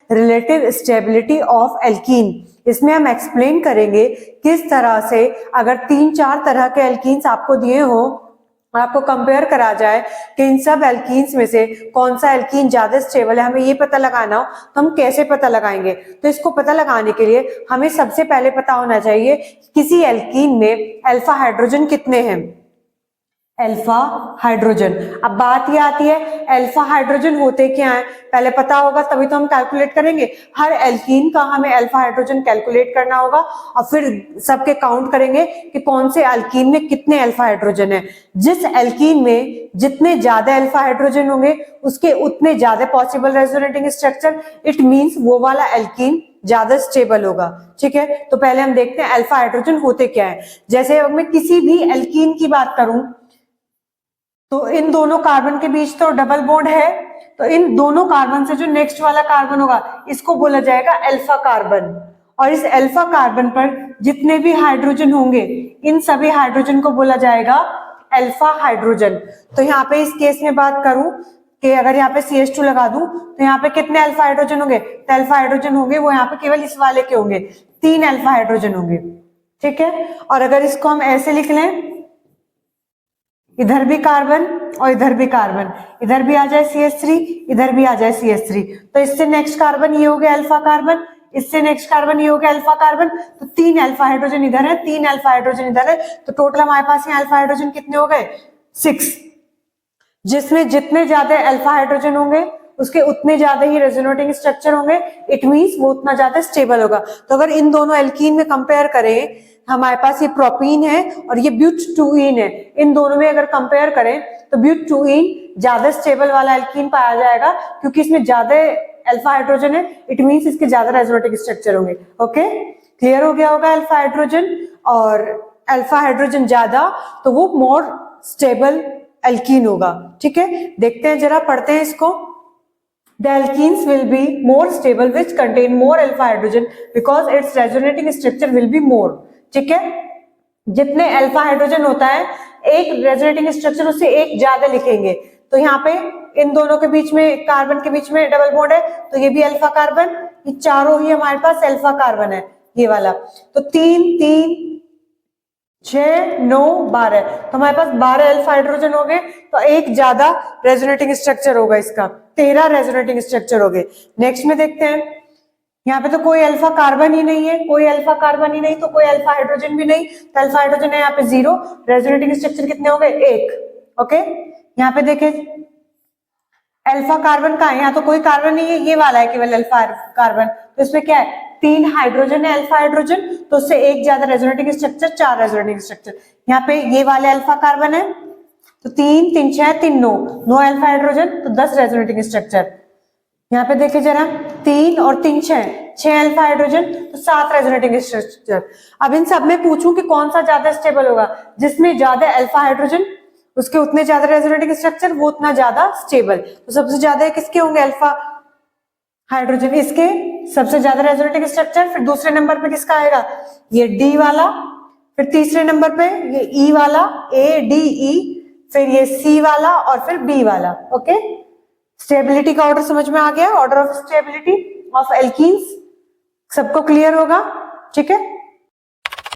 Relative stability of alkene. इसमें हम explain करेंगे किस तरह से अगर 3-4 तरह के एल्कीन्स आपको दिए हो, आपको कंपेयर करा जाए कि इन सब एल्कीन्स में से कौन सा एल्कीन ज्यादा स्टेबल है, हमें ये पता लगाना हो तो हम कैसे पता लगाएंगे। तो इसको पता लगाने के लिए हमें सबसे पहले पता होना चाहिए किसी एल्कीन में अल्फा हाइड्रोजन कितने हैं। अल्फा हाइड्रोजन, अब बात ये आती है अल्फा हाइड्रोजन होते क्या है, पहले पता होगा तभी तो हम कैलकुलेट करेंगे। हर एल्कीन का हमें अल्फा हाइड्रोजन कैलकुलेट करना होगा और फिर सबके काउंट करेंगे कि कौन से एल्कीन में कितने अल्फा हाइड्रोजन है। जिस एल्कीन में जितने ज्यादा अल्फा हाइड्रोजन होंगे उसके उतने ज्यादा possible resonating structure, it means वो वाला एल्कीन ज्यादा स्टेबल होगा। ठीक है, तो पहले हम देखते हैं अल्फा हाइड्रोजन होते क्या है। जैसे मैं किसी भी एल्कीन की बात करूं तो इन दोनों कार्बन के बीच तो डबल बॉन्ड है, तो इन दोनों कार्बन से जो नेक्स्ट वाला कार्बन होगा इसको बोला जाएगा अल्फा कार्बन। और इस अल्फा कार्बन पर जितने भी हाइड्रोजन होंगे इन सभी हाइड्रोजन को बोला जाएगा अल्फा हाइड्रोजन। तो यहाँ पे इस केस में बात करूं कि अगर यहाँ पे CH2 लगा दूं तो यहाँ पे कितने अल्फा हाइड्रोजन होंगे, तो अल्फा हाइड्रोजन होंगे वो यहाँ पे केवल इस वाले के होंगे, 3 अल्फा हाइड्रोजन होंगे। ठीक है, और अगर इसको हम ऐसे लिख लें, इधर भी कार्बन और इधर भी कार्बन, इधर भी आ जाए CH3, इधर भी आ जाए CH3, तो इससे नेक्स्ट कार्बन ये हो गया अल्फा कार्बन, इससे नेक्स्ट कार्बन ये हो गया अल्फा कार्बन, तो 3 अल्फा हाइड्रोजन इधर है, 3 अल्फा हाइड्रोजन इधर है, तो टोटल हमारे पास यहाँ अल्फा हाइड्रोजन कितने हो गए, 6। जिसमें जितने ज्यादा अल्फा हाइड्रोजन होंगे उसके उतने ज्यादा ही रेजोनेटिंग स्ट्रक्चर होंगे, इट मींस वो उतना ज्यादा स्टेबल होगा। तो अगर इन दोनों एल्कीन में कंपेयर करें, हमारे पास ये प्रोपीन है और ये ब्यूटटूइन है, इन दोनों में अगर कंपेयर करें तो ब्यूटटूइन ज्यादा स्टेबल वाला एल्कीन पाया जाएगा क्योंकि इसमें ज्यादा अल्फा हाइड्रोजन है, इट मींस इसके ज्यादा रेजोनेटिंग स्ट्रक्चर होंगे। ओके, क्लियर हो गया होगा अल्फा हाइड्रोजन, और अल्फा हाइड्रोजन ज्यादा तो वो मोर स्टेबल एल्कीन होगा। ठीक है, देखते हैं जरा, पढ़ते हैं इसको। The alkenes will be more stable which contain more alpha hydrogen because its resonating structure will be more। ठीक है, जितने अल्फा हाइड्रोजन होता है एक रेजोनेटिंग स्ट्रक्चर उससे एक ज्यादा लिखेंगे। तो यहाँ पे इन दोनों के बीच में, कार्बन के बीच में डबल बॉन्ड है तो ये भी अल्फा कार्बन, ये चारों ही हमारे पास अल्फा कार्बन है ये वाला। तो 3 3 6 9 12, तो हमारे पास 12 अल्फा हाइड्रोजन हो गए, तो एक ज्यादा रेजोनेटिंग स्ट्रक्चर होगा इसका, 13 रेजोनेटिंग स्ट्रक्चर हो गए। नेक्स्ट में देखते हैं, यहाँ पे तो कोई अल्फा कार्बन ही नहीं है, कोई अल्फा कार्बन ही नहीं तो कोई अल्फा हाइड्रोजन भी नहीं, तो अल्फा हाइड्रोजन है यहाँ पे 0, रेजोनेटिंग स्ट्रक्चर कितने हो गए, 1। ओके, यहाँ पे देखें अल्फा कार्बन का है, यहाँ तो कोई कार्बन नहीं है, ये वाला है केवल अल्फा कार्बन, तो इसमें क्या है 3 हाइड्रोजन है अल्फा हाइड्रोजन, तो उससे एक ज्यादा रेजोनेटिंग स्ट्रक्चर, 4 रेजोनेटिंग स्ट्रक्चर। यहाँ पे ये वाले अल्फा कार्बन है तो 3 3 6 3 9 अल्फा हाइड्रोजन, तो 10 रेजोनेटिंग स्ट्रक्चर। यहाँ पे देखिए जरा, 3 और 3 6 अल्फा हाइड्रोजन, तो 7 रेजोनेटिंग स्ट्रक्चर। अब इन सब में पूछूं कि कौन सा ज्यादा स्टेबल होगा, जिसमें ज्यादा अल्फा हाइड्रोजन उसके उतने ज्यादा रेजोनेटिंग स्ट्रक्चर, वो उतना ज्यादा स्टेबल। तो सबसे ज्यादा किसके होंगे, अल्फा हाइड्रोजन, इसके सबसे ज्यादा रेजोनेटिंग स्ट्रक्चर। फिर दूसरे नंबर पे किसका आएगा, ये डी वाला, फिर तीसरे नंबर पे ये ई वाला, ए डी ई, फिर ये सी वाला और फिर बी वाला। ओके, स्टेबिलिटी का ऑर्डर समझ में आ गया, order of stability of alkenes सबको क्लियर होगा। ठीक है,